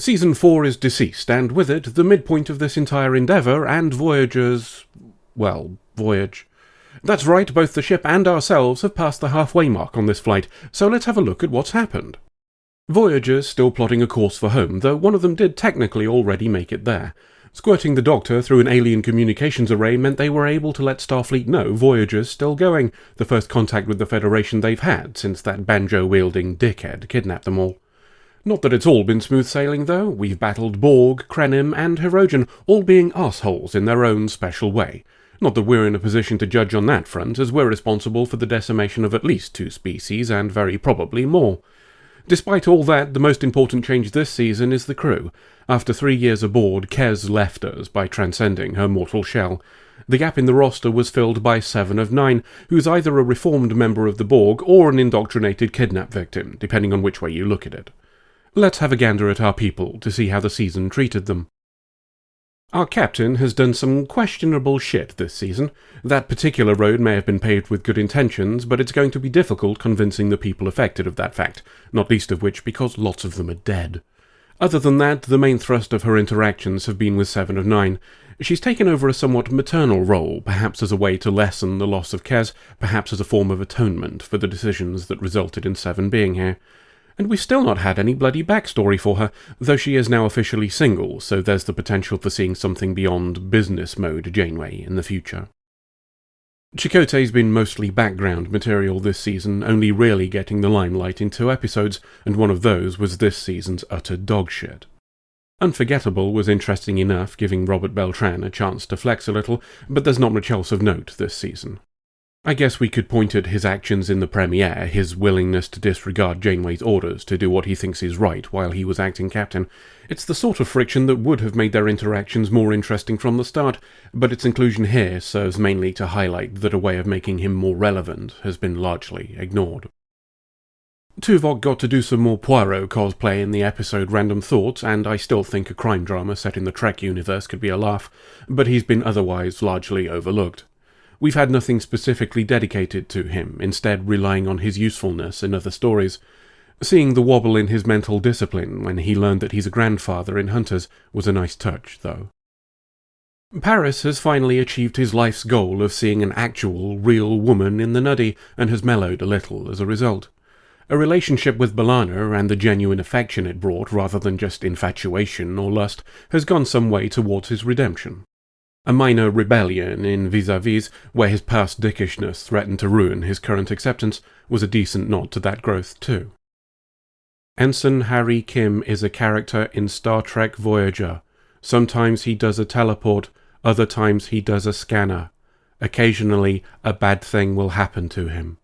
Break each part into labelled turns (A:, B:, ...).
A: Season 4 is deceased, and with it, the midpoint of this entire endeavour and Voyager's... well, voyage. That's right, both the ship and ourselves have passed the halfway mark on this flight, so let's have a look at what's happened. Voyager's still plotting a course for home, though one of them did technically already make it there. Squirting the Doctor through an alien communications array meant they were able to let Starfleet know Voyager's still going, the first contact with the Federation they've had since that banjo-wielding dickhead kidnapped them all. Not that it's all been smooth sailing, though. We've battled Borg, Krenim, and Hirogen, all being arseholes in their own special way. Not that we're in a position to judge on that front, as we're responsible for the decimation of at least 2 species, and very probably more. Despite all that, the most important change this season is the crew. After 3 years aboard, Kez left us by transcending her mortal shell. The gap in the roster was filled by 7 of 9, who's either a reformed member of the Borg or an indoctrinated kidnap victim, depending on which way you look at it. Let's have a gander at our people to see how the season treated them. Our captain has done some questionable shit this season. That particular road may have been paved with good intentions, but it's going to be difficult convincing the people affected of that fact, not least of which because lots of them are dead. Other than that, the main thrust of her interactions have been with 7 of 9. She's taken over a somewhat maternal role, perhaps as a way to lessen the loss of Kez, perhaps as a form of atonement for the decisions that resulted in 7 being here. And we've still not had any bloody backstory for her, though she is now officially single, so there's the potential for seeing something beyond business mode Janeway in the future. Chakotay's been mostly background material this season, only really getting the limelight in 2 episodes, and one of those was this season's utter dogshit. Unforgettable was interesting enough, giving Robert Beltran a chance to flex a little, but there's not much else of note this season. I guess we could point at his actions in the premiere, his willingness to disregard Janeway's orders to do what he thinks is right while he was acting captain. It's the sort of friction that would have made their interactions more interesting from the start, but its inclusion here serves mainly to highlight that a way of making him more relevant has been largely ignored. TUVOK got to do some more Poirot cosplay in the episode Random Thoughts, and I still think a crime drama set in the Trek universe could be a laugh, but he's been otherwise largely overlooked. We've had nothing specifically dedicated to him, instead relying on his usefulness in other stories. Seeing the wobble in his mental discipline when he learned that he's a grandfather in Hunters was a nice touch, though. Paris has finally achieved his life's goal of seeing an actual, real woman in the nuddy, and has mellowed a little as a result. A relationship with B'Elanna and the genuine affection it brought, rather than just infatuation or lust, has gone some way towards his redemption. A minor rebellion in Vis-a-Vis, where his past dickishness threatened to ruin his current acceptance, was a decent nod to that growth too. Ensign Harry Kim is a character in Star Trek Voyager. Sometimes he does a teleport, other times he does a scanner. Occasionally, a bad thing will happen to him.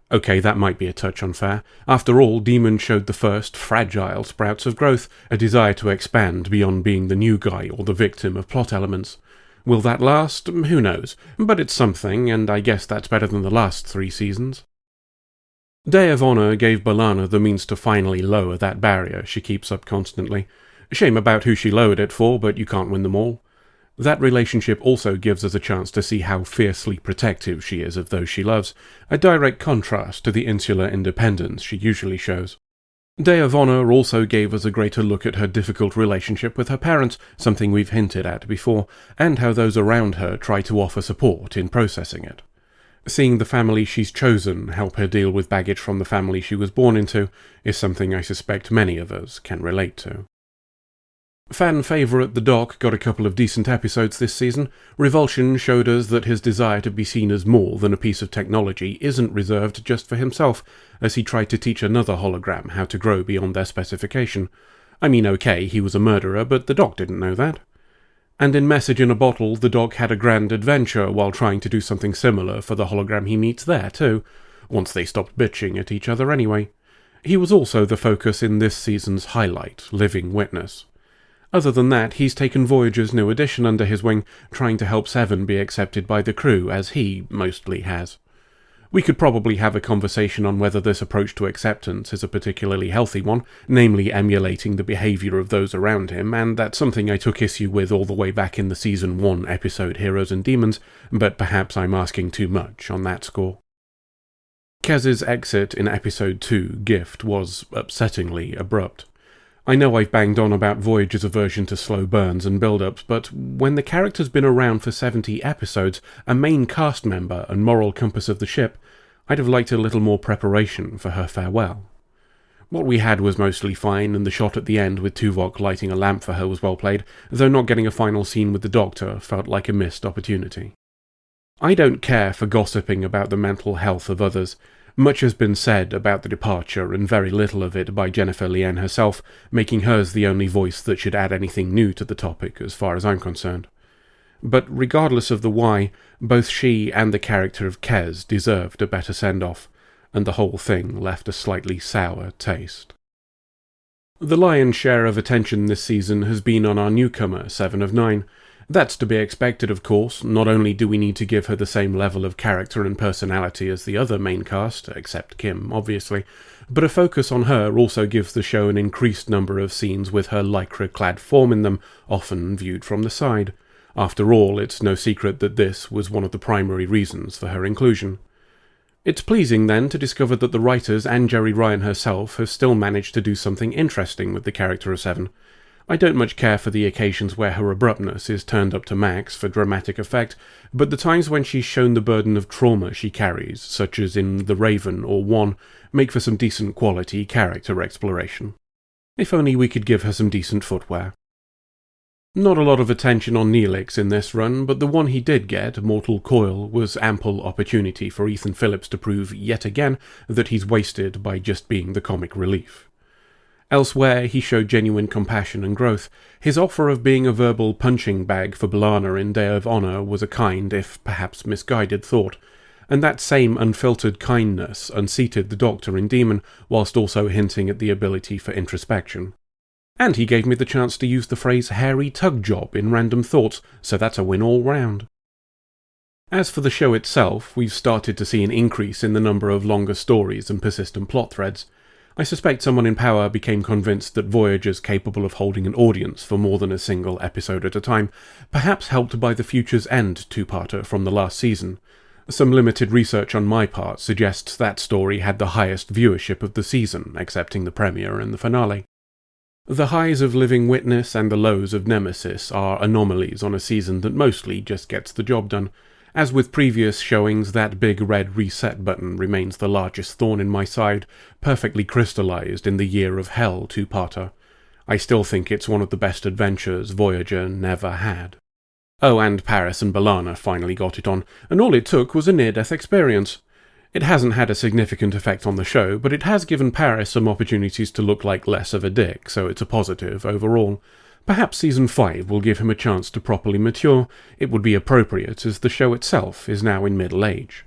A: Okay, that might be a touch unfair. After all, Demon showed the first, fragile sprouts of growth, a desire to expand beyond being the new guy or the victim of plot elements. Will that last? Who knows. But it's something, and I guess that's better than the last 3 seasons. Day of Honor gave B'Elanna the means to finally lower that barrier she keeps up constantly. Shame about who she lowered it for, but you can't win them all. That relationship also gives us a chance to see how fiercely protective she is of those she loves, a direct contrast to the insular independence she usually shows. Day of Honor also gave us a greater look at her difficult relationship with her parents, something we've hinted at before, and how those around her try to offer support in processing it. Seeing the family she's chosen help her deal with baggage from the family she was born into is something I suspect many of us can relate to. Fan favourite The Doc got a couple of decent episodes this season. Revulsion showed us that his desire to be seen as more than a piece of technology isn't reserved just for himself, as he tried to teach another hologram how to grow beyond their specification. I mean, okay, he was a murderer, but the Doc didn't know that. And in Message in a Bottle, the Doc had a grand adventure while trying to do something similar for the hologram he meets there too, once they stopped bitching at each other anyway. He was also the focus in this season's highlight, Living Witness. Other than that, he's taken Voyager's new addition under his wing, trying to help Seven be accepted by the crew, as he mostly has. We could probably have a conversation on whether this approach to acceptance is a particularly healthy one, namely emulating the behaviour of those around him, and that's something I took issue with all the way back in the Season 1 episode Heroes and Demons, but perhaps I'm asking too much on that score. Kez's exit in Episode 2, Gift, was upsettingly abrupt. I know I've banged on about Voyager's aversion to slow burns and build-ups, but when the character's been around for 70 episodes, a main cast member and moral compass of the ship, I'd have liked a little more preparation for her farewell. What we had was mostly fine, and the shot at the end with Tuvok lighting a lamp for her was well played, though not getting a final scene with the Doctor felt like a missed opportunity. I don't care for gossiping about the mental health of others. Much has been said about the departure, and very little of it by Jennifer Lien herself, making hers the only voice that should add anything new to the topic as far as I'm concerned. But regardless of the why, both she and the character of Kes deserved a better send-off, and the whole thing left a slightly sour taste. The lion's share of attention this season has been on our newcomer, 7 of 9. That's to be expected, of course. Not only do we need to give her the same level of character and personality as the other main cast, except Kim, obviously, but a focus on her also gives the show an increased number of scenes with her lycra-clad form in them, often viewed from the side. After all, it's no secret that this was one of the primary reasons for her inclusion. It's pleasing, then, to discover that the writers and Jeri Ryan herself have still managed to do something interesting with the character of 7. I don't much care for the occasions where her abruptness is turned up to max for dramatic effect, but the times when she's shown the burden of trauma she carries, such as in The Raven or One, make for some decent quality character exploration. If only we could give her some decent footwear. Not a lot of attention on NEELIX in this run, but the one he did get, Mortal Coil, was ample opportunity for Ethan Phillips to prove yet again that he's wasted by just being the comic relief. Elsewhere, he showed genuine compassion and growth. His offer of being a verbal punching bag for B'Elanna in Day of Honor was a kind, if perhaps misguided, thought, and that same unfiltered kindness unseated the Doctor in Demon, whilst also hinting at the ability for introspection. And he gave me the chance to use the phrase hairy tug job in Random Thoughts, so that's a win all round. As for the show itself, we've started to see an increase in the number of longer stories and persistent plot threads. I suspect someone in power became convinced that Voyager's capable of holding an audience for more than a single episode at a time, perhaps helped by the Future's End two-parter from the last season. Some limited research on my part suggests that story had the highest viewership of the season, excepting the premiere and the finale. The highs of Living Witness and the lows of Nemesis are anomalies on a season that mostly just gets the job done. As with previous showings, that big red reset button remains the largest thorn in my side, perfectly crystallized in the Year of Hell two-parter. I still think it's one of the best adventures Voyager never had. Oh, and Paris and B'Elanna finally got it on, and all it took was a near-death experience. It hasn't had a significant effect on the show, but it has given Paris some opportunities to look like less of a dick, so it's a positive overall. Perhaps Season 5 will give him a chance to properly mature. It would be appropriate, as the show itself is now in middle age.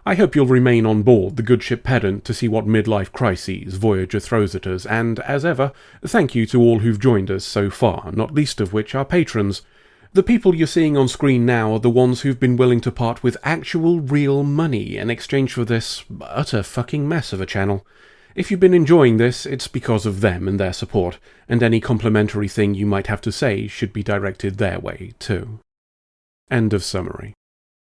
A: I hope you'll remain on board the good ship Pedant to see what midlife crises Voyager throws at us, and, as ever, thank you to all who've joined us so far, not least of which are patrons. The people you're seeing on screen now are the ones who've been willing to part with actual real money in exchange for this utter fucking mess of a channel. If you've been enjoying this, it's because of them and their support, and any complimentary thing you might have to say should be directed their way, too. End of summary.